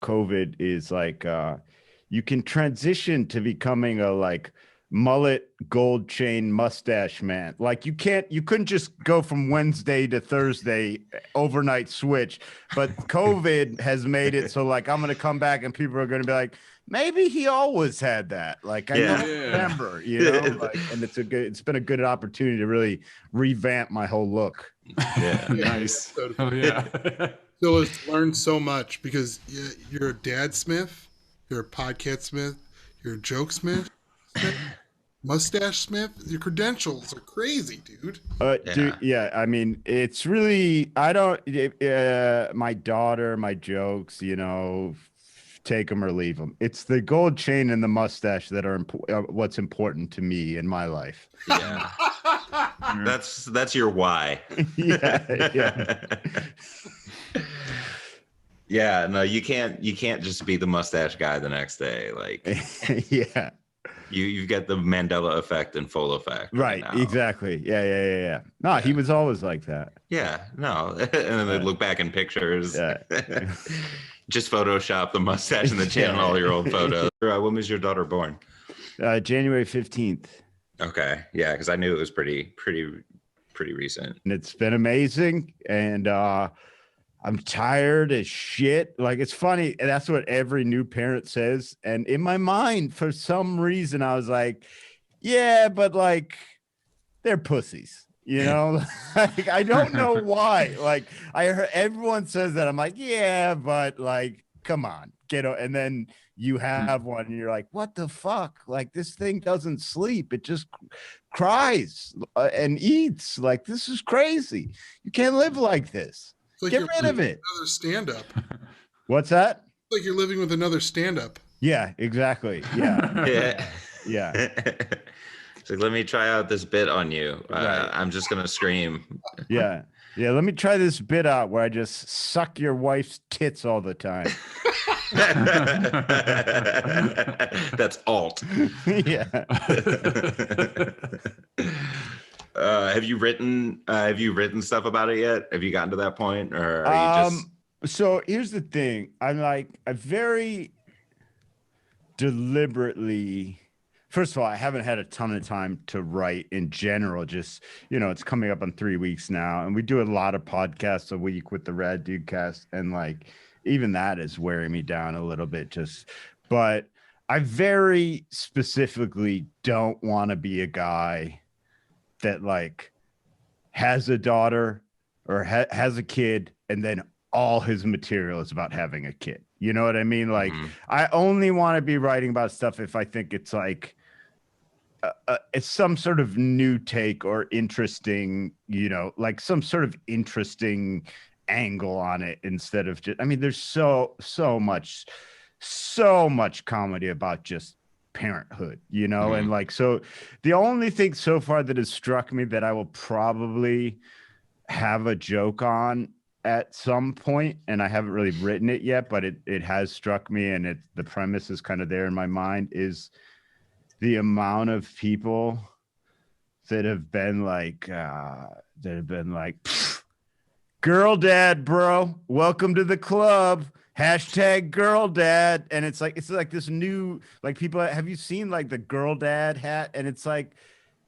COVID is like you can transition to becoming a like mullet, gold chain, mustache man. Like you couldn't just go from Wednesday to Thursday overnight switch. But COVID has made it so like I'm gonna come back and people are gonna be like, maybe he always had that. Like I don't remember, like, and it's been a good opportunity to really revamp my whole look. Yeah. Nice. Oh yeah. Phil has learned so much because you're a dad Smith, you're a podcast Smith, you're a joke Smith, mustache Smith. Your credentials are crazy, dude. I mean, it's really my daughter, my jokes, take them or leave them. It's the gold chain and the mustache that are what's important to me in my life. Yeah. That's your why. Yeah. Yeah, no, you can't just be the mustache guy the next day. Like, yeah, you've got the Mandela effect in full effect. Right, exactly. Yeah. No, he was always like that. Yeah, no. And then they look back in pictures. Yeah. Just Photoshop the mustache and the channel all your old photos. When was your daughter born? January 15th. Okay. Yeah, because I knew it was pretty recent. And it's been amazing. And I'm tired as shit. Like, it's funny. And that's what every new parent says. And in my mind, for some reason, I was like, yeah, but like, they're pussies. Like, I don't know why. Like, I heard everyone says that. I'm like, yeah, but like, come on, and then you have one and you're like, what the fuck? Like, this thing doesn't sleep. It just cries and eats. Like, this is crazy. You can't live like this. Like get rid of it. Another stand-up. What's that? Like you're living with another stand-up. Yeah, exactly. Yeah. Yeah. So let me try out this bit on you. Right. I'm just gonna scream. Yeah. Let me try this bit out where I just suck your wife's tits all the time. That's alt. Yeah. Have you written stuff about it yet? Have you gotten to that point, or are you just? So here's the thing. I very deliberately. First of all, I haven't had a ton of time to write in general. Just, it's coming up on 3 weeks now. And we do a lot of podcasts a week with the Rad Dudecast. And like, even that is wearing me down a little bit but I very specifically don't want to be a guy that like has a daughter or has a kid and then all his material is about having a kid. You know what I mean? Like, I only want to be writing about stuff if I think it's like, it's some sort of new take or interesting, like some sort of interesting angle on it instead of just, I mean, there's so much comedy about just parenthood, and like, so the only thing so far that has struck me that I will probably have a joke on at some point, and I haven't really written it yet, but it has struck me, and the premise is kind of there in my mind, is the amount of people that have been like, girl dad, bro, welcome to the club. # girl dad. And it's like this new, like, people, have you seen like the girl dad hat? And it's like,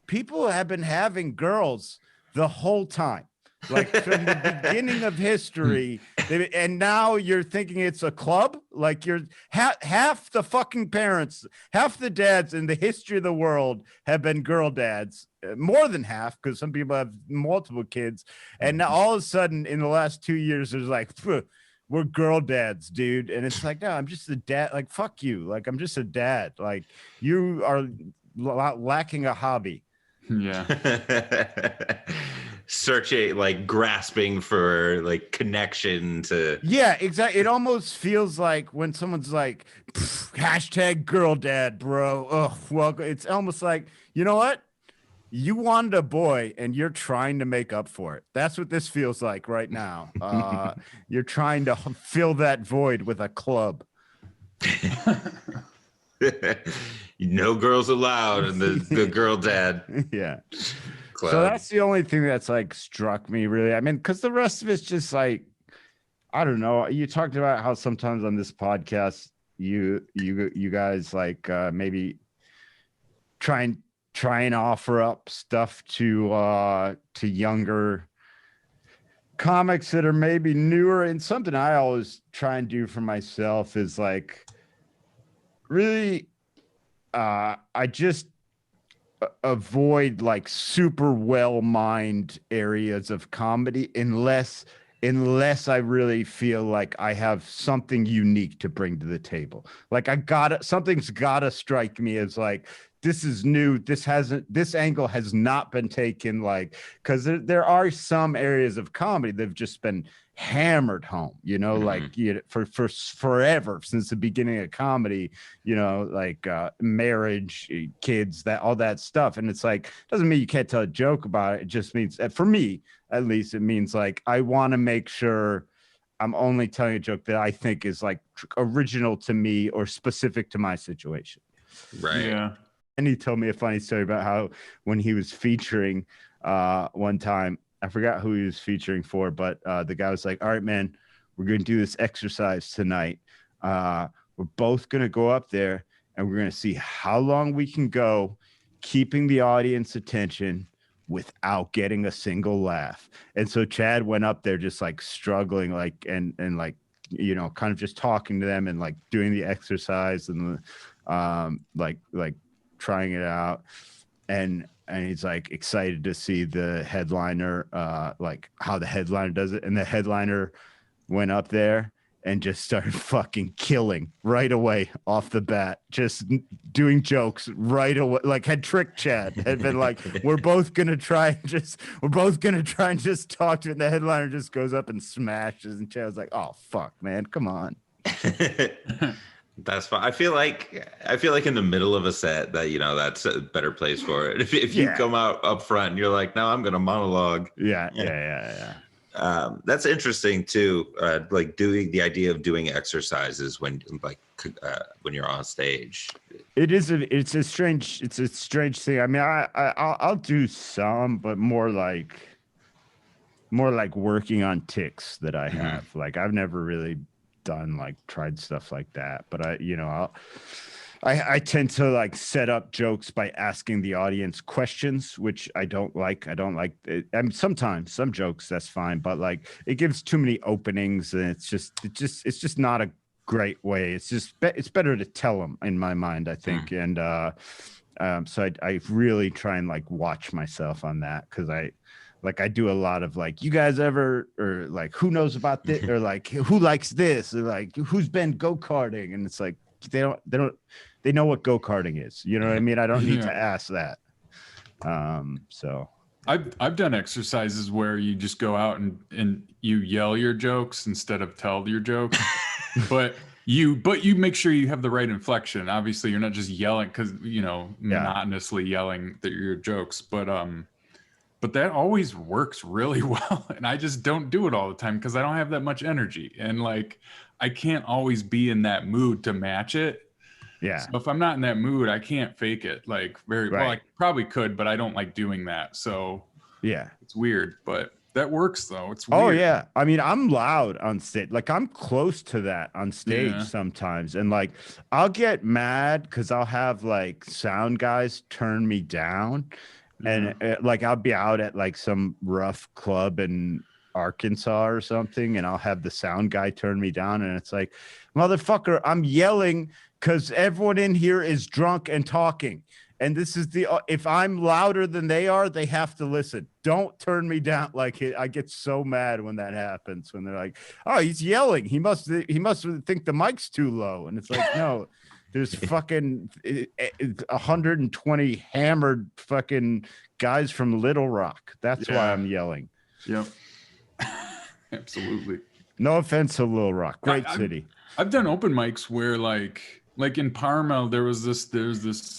people have been having girls the whole time. Like, from the beginning of history, and now you're thinking it's a club. Like, you're half the fucking parents, half the dads in the history of the world have been girl dads, more than half, because some people have multiple kids. And now all of a sudden in the last 2 years, there's like, we're girl dads, dude. And it's like, no, I'm just a dad. Like, fuck you. Like, I'm just a dad. Like, you are lacking a hobby. Yeah. Searching, like, grasping for like connection to. Yeah, exactly. It almost feels like when someone's like, # girl dad, bro. Oh, welcome. It's almost like, you know what? You wanted a boy and you're trying to make up for it. That's what this feels like right now. You're trying to fill that void with a club. No girls allowed in the girl dad. Yeah. Club. So that's the only thing that's like struck me, really. I mean, because the rest of it's just like, I don't know. You talked about how sometimes on this podcast, you guys like maybe try and offer up stuff to younger comics that are maybe newer. And something I always try and do for myself is like really I just avoid like super well-mined areas of comedy unless I really feel like I have something unique to bring to the table. Like something's gotta strike me as like, this is new. This angle has not been taken, like, because there are some areas of comedy that have just been hammered home, like for forever, since the beginning of comedy, like marriage, kids, that all that stuff. And it's like, doesn't mean you can't tell a joke about it. It just means, for me at least, it means like I want to make sure I'm only telling a joke that I think is like original to me or specific to my situation. Right. Yeah. And he told me a funny story about how when he was featuring one time, I forgot who he was featuring for, but the guy was like, all right, man, we're going to do this exercise tonight. We're both going to go up there and we're going to see how long we can go keeping the audience attention without getting a single laugh. And so Chad went up there just like struggling, like, and like, kind of just talking to them and like doing the exercise and like trying it out. And he's like excited to see the headliner, like how the headliner does it. And the headliner went up there and just started fucking killing right away off the bat, just doing jokes right away. Like had tricked Chad, had been like, we're both gonna try and just talk to it. And the headliner just goes up and smashes, and Chad was like, oh fuck, man, come on. That's fine. I feel like in the middle of a set that, that's a better place for it. If you come out up front and you're like, no, I'm going to monologue. Yeah. That's interesting too. Like the idea of doing exercises when you're on stage. It's a strange thing. I mean, I'll do some, but more like working on tics that I have. Mm-hmm. Like I've never really tried stuff like that, but I tend to like set up jokes by asking the audience questions, which I don't like. I mean, sometimes some jokes that's fine, but like it gives too many openings, and it's just not a great way. It's better to tell them, in my mind, I think. And so I really try and like watch myself on that, because I do a lot of like, you guys ever, or like, who knows about this, or like, who likes this, or like, who's been go-karting? And it's like, they know what go-karting is. You know what I mean? I don't need to ask that. So I've done exercises where you just go out and you yell your jokes instead of tell your jokes, but you make sure you have the right inflection. Obviously you're not just yelling because, monotonously yelling your jokes, but that always works really well. And I just don't do it all the time because I don't have that much energy. And like, I can't always be in that mood to match it. Yeah. So if I'm not in that mood, I can't fake it like very well. I probably could, but I don't like doing that. So yeah, it's weird, but that works though. It's weird. Oh yeah. I mean, I'm loud on stage. Like I'm close to that on stage sometimes. And like, I'll get mad because I'll have like sound guys turn me down. And like I'll be out at like some rough club in Arkansas or something, and I'll have the sound guy turn me down, and it's like, motherfucker, I'm yelling because everyone in here is drunk and talking, and this is if I'm louder than they are, they have to listen. Don't turn me down. Like I get so mad when that happens, when they're like, oh, he's yelling, he must think the mic's too low, and it's like, no. There's fucking 120 hammered fucking guys from Little Rock. That's why I'm yelling. Yep. Absolutely. No offense to Little Rock. Great city. I've done open mics where like in Parma, there's this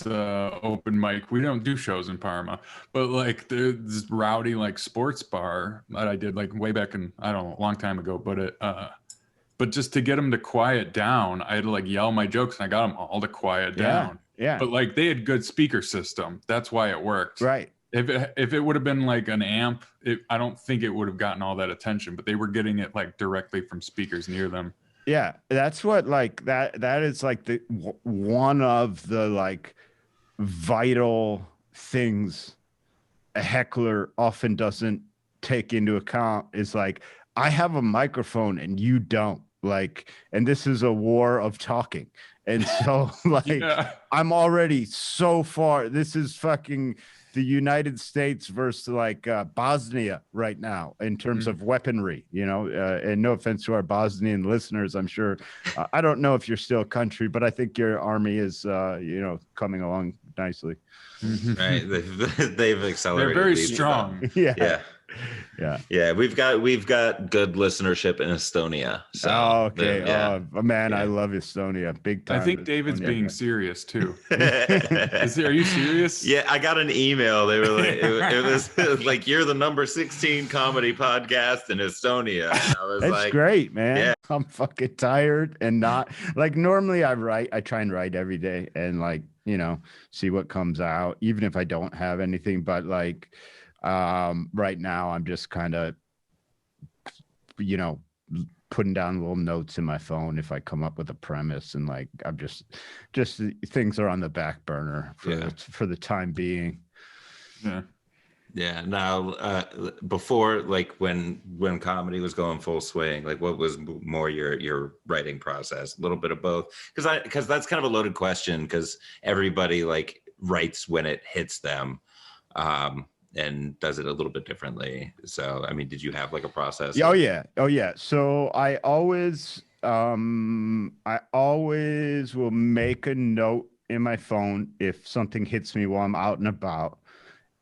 open mic. We don't do shows in Parma, but like there's this rowdy like sports bar that I did like way back in, I don't know, a long time ago, but just to get them to quiet down, I had to like yell my jokes, and I got them all to quiet down. Yeah. But like they had good speaker system. That's why it worked. Right. If it would have been like an amp, I don't think it would have gotten all that attention, but they were getting it like directly from speakers near them. Yeah, that's what like that is like the one of the like vital things a heckler often doesn't take into account is like, I have a microphone and you don't, like, and this is a war of talking. And so like Yeah. I'm already so far. This is fucking the United States versus like Bosnia right now in terms of weaponry, you know, and no offense to our Bosnian listeners, I'm sure. I don't know if you're still a country, but I think your army is, you know, coming along nicely. Right. They've accelerated. They're very strong. Yeah. We've got good listenership in Estonia. So okay. Man, I love Estonia big time. I think David's being serious too. Are you serious? Yeah, I got an email. They were like, it was like, you're the number 16 comedy podcast in Estonia. And I was That's great, man. Yeah. I'm fucking tired and not like normally I try and write every day and like, you know, see what comes out, even if I don't have anything. But like right now I'm just kind of, you know, putting down little notes in my phone if I come up with a premise, and like I'm just things are on the back burner for the time being. Yeah. Now, before, like when comedy was going full swing, like what was more your writing process? A little bit of both, because that's kind of a loaded question, because everybody like writes when it hits them, and does it a little bit differently. So, I mean, did you have like a process? Oh yeah. So I always will make a note in my phone if something hits me while I'm out and about.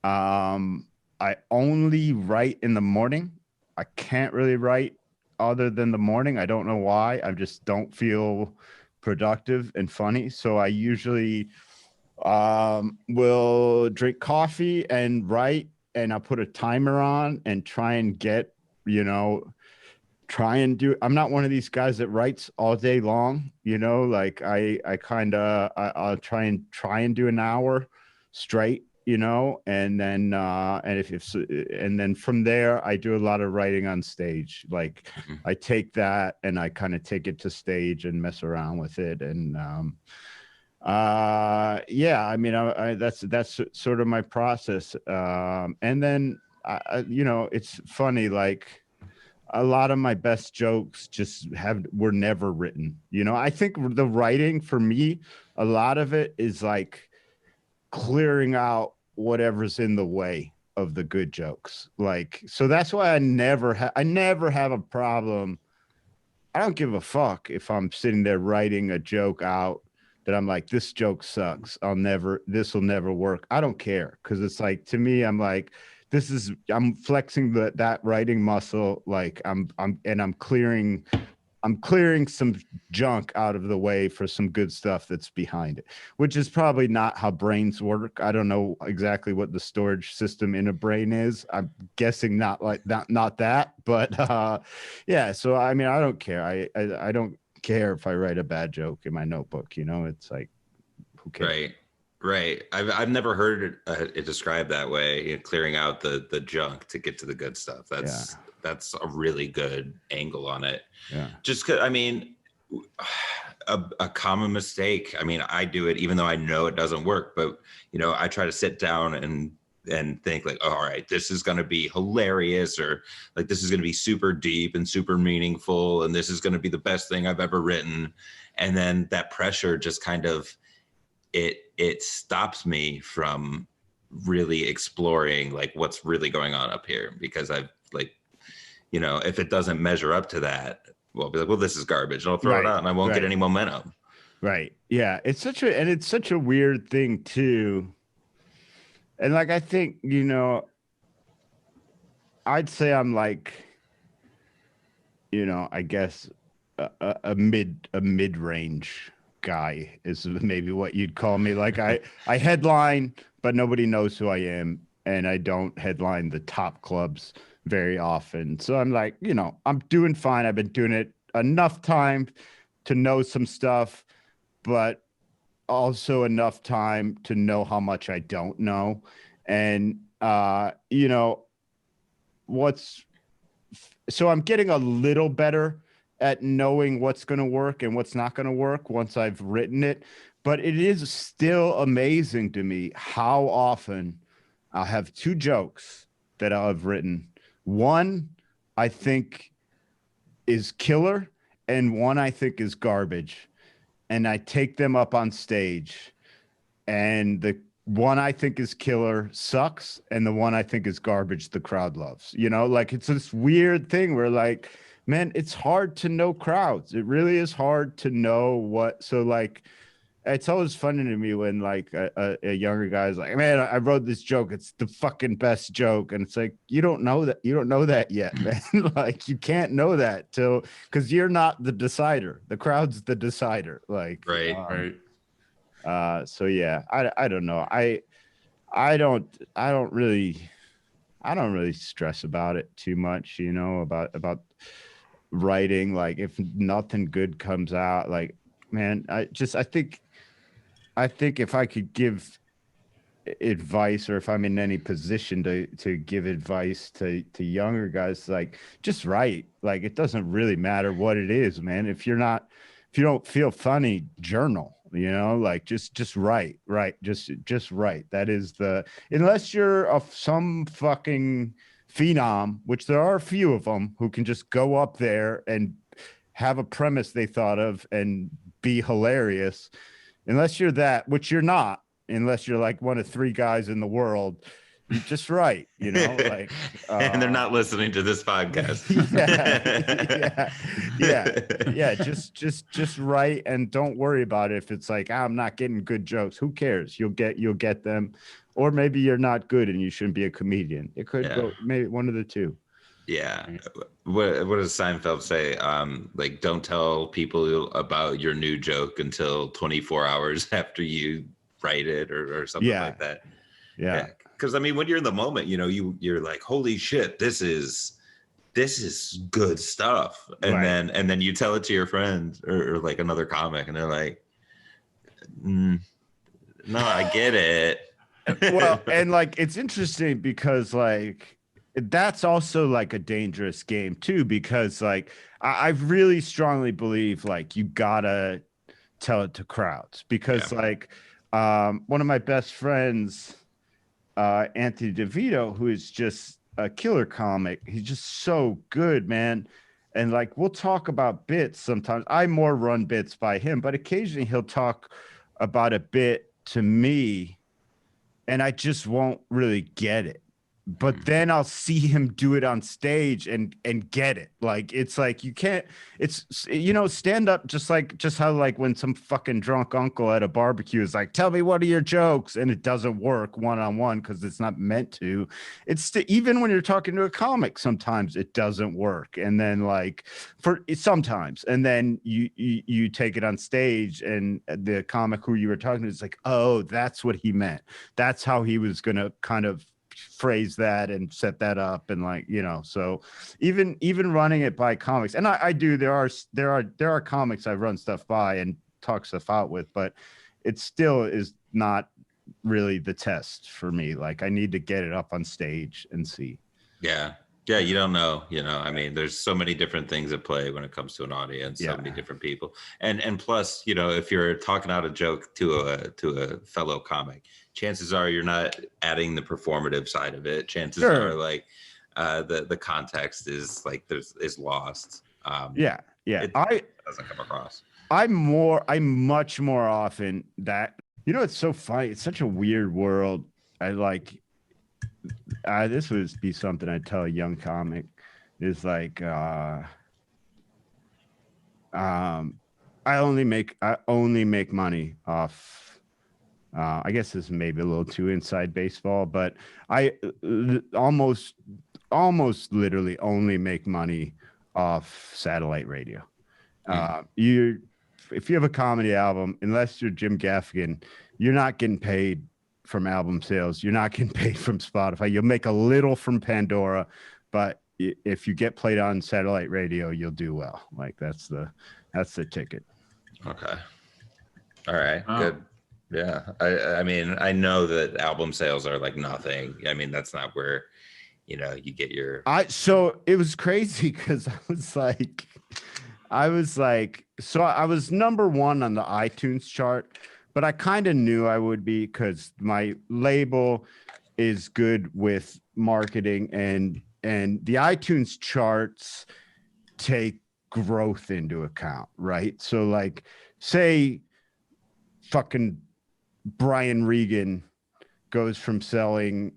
I only write in the morning. I can't really write other than the morning. I don't know why. I just don't feel productive and funny. So I usually will drink coffee and write, and I'll put a timer on and try and get, you know, I'm not one of these guys that writes all day long, you know, like I'll try and do an hour straight, you know, and then and then from there I do a lot of writing on stage. Like I take that and I kind of take it to stage and mess around with it. And I mean, that's sort of my process. And then you know, it's funny, like a lot of my best jokes were never written. You know, I think the writing for me, a lot of it is like clearing out whatever's in the way of the good jokes. Like, so that's why I never have a problem. I don't give a fuck if I'm sitting there writing a joke out that I'm like, this joke sucks. This will never work. I don't care. Cause it's like, to me, I'm like, I'm flexing that writing muscle. Like I'm clearing some junk out of the way for some good stuff that's behind it, which is probably not how brains work. I don't know exactly what the storage system in a brain is. I'm guessing not that, but yeah. So, I mean, I don't care. I don't care if I write a bad joke in my notebook, you know, it's like, who cares? Right. I've never heard it described that way, you know, clearing out the junk to get to the good stuff. That's a really good angle on it. Yeah. Just 'cause, I mean, a common mistake. I mean, I do it even though I know it doesn't work, but you know, I try to sit down and think like, oh, all right, this is going to be hilarious, or like, this is going to be super deep and super meaningful, and this is going to be the best thing I've ever written. And then that pressure just kind of, it stops me from really exploring like what's really going on up here, because I've like, you know, if it doesn't measure up to that, well, I'll be like, well, this is garbage, and I'll throw it out and I won't get any momentum. Right. Yeah. It's such a weird thing too. And like, I think, you know, I'd say I'm like, you know, I guess a mid-range guy is maybe what you'd call me. Like I headline, but nobody knows who I am, and I don't headline the top clubs very often. So I'm like, you know, I'm doing fine. I've been doing it enough time to know some stuff, but also enough time to know how much I don't know. And you know, so I'm getting a little better at knowing what's going to work and what's not going to work once I've written it. But it is still amazing to me how often I'll have two jokes that I'll have written. One I think is killer and one I think is garbage. And I take them up on stage, and the one I think is killer sucks, and the one I think is garbage the crowd loves. You know, like it's this weird thing where like, man, it's hard to know crowds. It really is hard to know what. So like, it's always funny to me when like a younger guy's like, man, I wrote this joke. It's the fucking best joke. And it's like, you don't know that yet, man. Like you can't know that because you're not the decider. The crowd's the decider. Like, right. So yeah, I don't know. I don't really stress about it too much, you know, about writing. Like if nothing good comes out, like, man, I think if I could give advice, or if I'm in any position to give advice to younger guys, like just write. Like it doesn't really matter what it is, man. If you don't feel funny, journal. You know, like just write, just write. That is unless you're some fucking phenom, which there are a few of them who can just go up there and have a premise they thought of and be hilarious. Unless you're that, which you're not, unless you're like one of three guys in the world, you just write, you know, like, and they're not listening to this podcast. yeah. Just write and don't worry about it. If it's like, I'm not getting good jokes, who cares? You'll get them, or maybe you're not good and you shouldn't be a comedian. It could go maybe one of the two. Yeah. What does Seinfeld say? Like, don't tell people about your new joke until 24 hours after you write it, or something like that. Yeah. Because I mean, when you're in the moment, you know, you're like, holy shit, this is good stuff. And then you tell it to your friend or like another comic, and they're like, no, I get it. Well, and like it's interesting because like that's also like a dangerous game too, because like I really strongly believe like you gotta tell it to crowds, because like one of my best friends, Anthony DeVito, who is just a killer comic. He's just so good, man. And like we'll talk about bits sometimes. I more run bits by him, but occasionally he'll talk about a bit to me and I just won't really get it. But then I'll see him do it on stage and get it. Like it's like you can't, it's, you know, stand up just how like when some fucking drunk uncle at a barbecue is like, tell me what are your jokes, and it doesn't work one-on-one because it's not meant to. It's even when you're talking to a comic, sometimes it doesn't work. And then like sometimes, and then you take it on stage and the comic who you were talking to is like, oh, that's what he meant. That's how he was going to kind of phrase that and set that up, and like, you know, so even running it by comics, and I do, there are comics I run stuff by and talk stuff out with, but it still is not really the test for me. Like I need to get it up on stage and see. Yeah, you don't know, you know, I mean, there's so many different things at play when it comes to an audience, so many different people. And plus, you know, if you're talking out a joke to a fellow comic, chances are you're not adding the performative side of it. Chances are like the context is like is lost. It doesn't come across. I'm much more often that, you know, it's so funny. It's such a weird world. I like, this would be something I'd tell a young comic is like, I only make money off, I guess this is maybe a little too inside baseball, but I almost literally only make money off satellite radio. If you have a comedy album, unless you're Jim Gaffigan, you're not getting paid from album sales. You're not getting paid from Spotify. You'll make a little from Pandora, but if you get played on satellite radio, you'll do well. Like that's the ticket. Okay. All right. Wow. Good. Yeah. I mean, I know that album sales are like nothing. I mean, that's not where, you know, you get your. So it was crazy because so I was number one on the iTunes chart, but I kind of knew I would be because my label is good with marketing, and the iTunes charts take growth into account, right? So like, say fucking Brian Regan goes from selling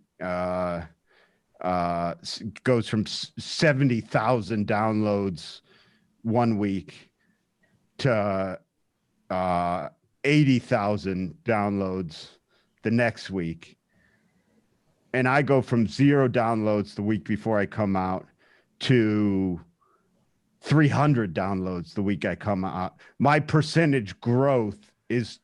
goes from 70,000 downloads one week to 80,000 downloads the next week. And I go from 0 downloads the week before I come out to 300 downloads the week I come out. My percentage growth is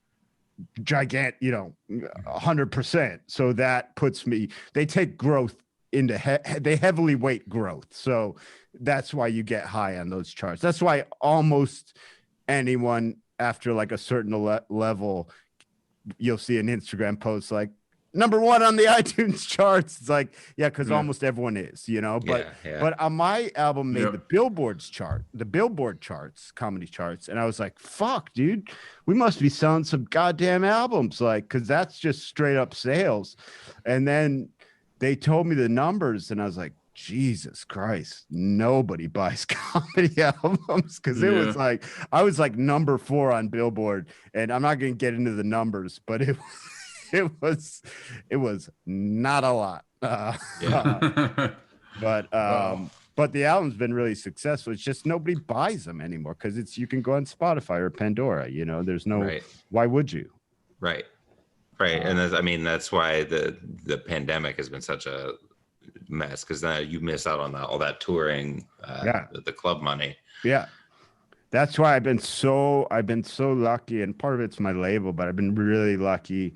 gigantic, 100%. So that puts me, they take growth into, they heavily weight growth. So that's why you get high on those charts. That's why almost anyone after like a certain level, you'll see an Instagram post like, number one on the iTunes charts. It's like, yeah, because almost everyone is, but on my album made the Billboard charts, comedy charts. And I was like, fuck, dude, we must be selling some goddamn albums. Like, cause that's just straight up sales. And then they told me the numbers and I was like, Jesus Christ, nobody buys comedy albums. Cause it was like, I was like number 4 on Billboard, and I'm not going to get into the numbers, but it was not a lot. But the album's been really successful. It's just nobody buys them anymore because you can go on Spotify or Pandora. There's no. Why would you? Right. And that's why the pandemic has been such a mess, because now you miss out on all that touring, the club money. Yeah. That's why I've been so lucky, and part of it's my label, but I've been really lucky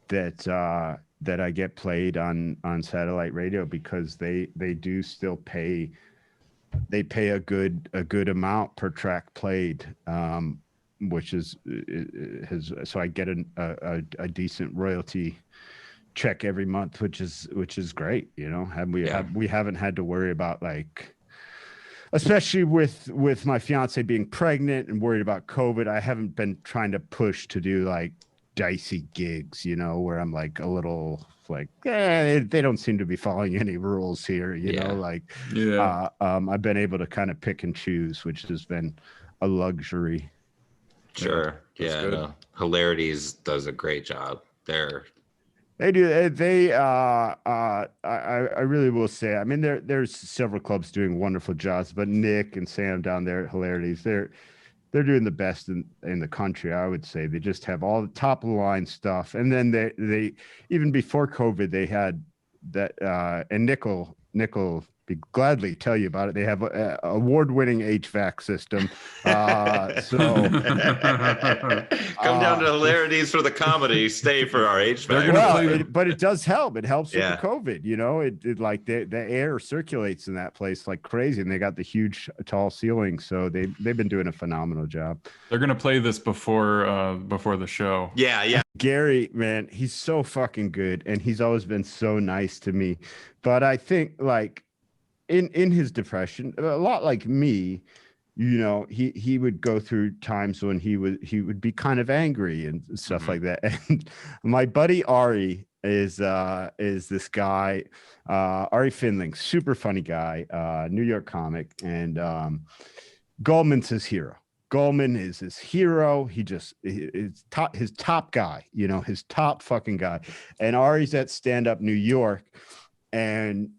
that I get played on satellite radio, because they do still pay. They pay a good amount per track played, which is so I get a decent royalty check every month, which is great. We haven't had to worry about, like, especially with my fiance being pregnant and worried about COVID. I haven't been trying to push to do like dicey gigs, where I'm like a little like, they don't seem to be following any rules here, I've been able to kind of pick and choose, which has been a luxury. Sure. No. Hilarities does a great job. They do. I really will say, I mean, there's several clubs doing wonderful jobs, but Nick and Sam down there at Hilarities, they're doing the best in the country. I would say they just have all the top of the line stuff. And then they even before COVID, they had that, and Nickel be gladly tell you about it. They have a award-winning HVAC system. So come down to Hilarities for the comedy, stay for our HVAC. But it does help. It helps with the COVID. It like the air circulates in that place like crazy, and they got the huge tall ceiling. So they've been doing a phenomenal job. They're gonna play this before the show. Yeah. Gary, man, he's so fucking good, and he's always been so nice to me. But I think, like, in his depression, a lot like me, he would go through times when he would be kind of angry and stuff like that. And my buddy Ari is this guy, Ari Finling, super funny guy, New York comic, and Goldman's his hero. Goldman is his hero. His top guy, his top fucking guy. And Ari's at Stand Up New York, and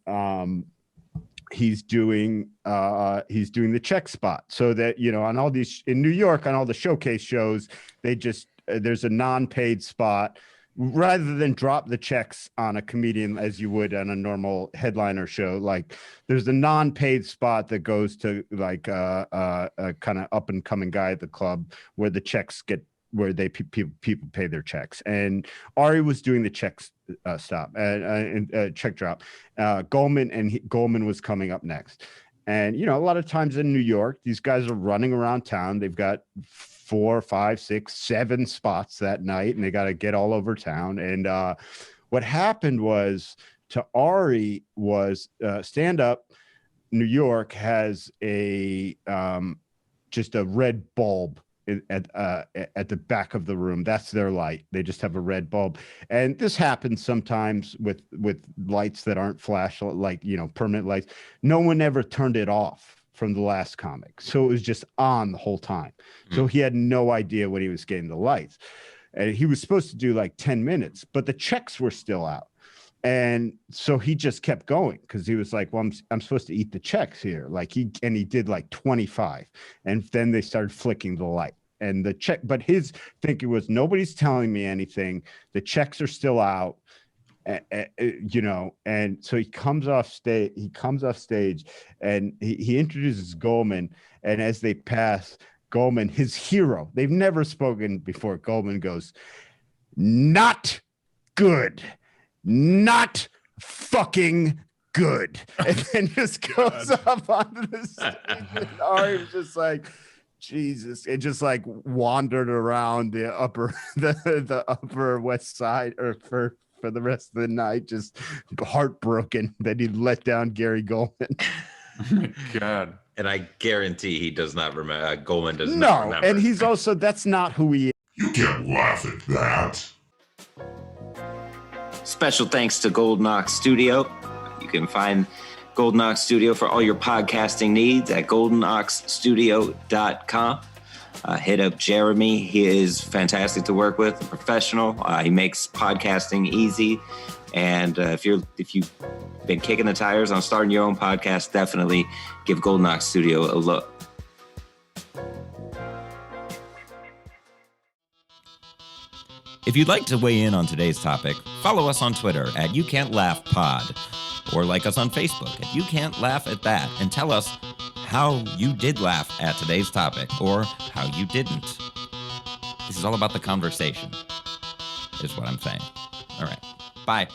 he's doing the check spot, so that on all these in New York, on all the showcase shows, there's a non-paid spot. Rather than drop the checks on a comedian as you would on a normal headliner show, like, there's a non-paid spot that goes to like a kind of up and coming guy at the club, where the checks where people pay their checks. And Ari was doing the checks stop and check drop. Goldman was coming up next, And, a lot of times in New York, these guys are running around town. They've got 4, 5, 6, 7 spots that night, and they got to get all over town. And what happened was to Ari was stand up. New York has a just a red bulb at the back of the room. That's their light. They just have a red bulb. And this happens sometimes with lights that aren't flashlight, like, permanent lights. No one ever turned it off from the last comic. So it was just on the whole time. So he had no idea when he was getting the lights. And he was supposed to do like 10 minutes, but the checks were still out. And so he just kept going because he was like, well, I'm supposed to eat the checks here. Like he did like 25. And then they started flicking the light and the check. But his thinking was, nobody's telling me anything. The checks are still out, and so he comes off stage and he introduces Goldman. And as they pass, Goldman, his hero, they've never spoken before. Goldman goes, not good. Not fucking good. And then just goes up onto the stage. And Ari was just like, Jesus. It just like wandered around the upper West Side or for the rest of the night, just heartbroken that he let down Gary Goldman. Oh my God. And I guarantee he does not remember. Goldman does not remember. And he's also, that's not who he is. You can't laugh at that. Special thanks to Golden Ox Studio. You can find Golden Ox Studio for all your podcasting needs at goldenoxstudio.com. Hit up Jeremy. He is fantastic to work with, a professional. He makes podcasting easy. And if you've been kicking the tires on starting your own podcast, definitely give Golden Ox Studio a look. If you'd like to weigh in on today's topic, follow us on Twitter at YouCan'tLaughPod, or like us on Facebook at You Can't Laugh at That, and tell us how you did laugh at today's topic, or how you didn't. This is all about the conversation, is what I'm saying. All right, bye.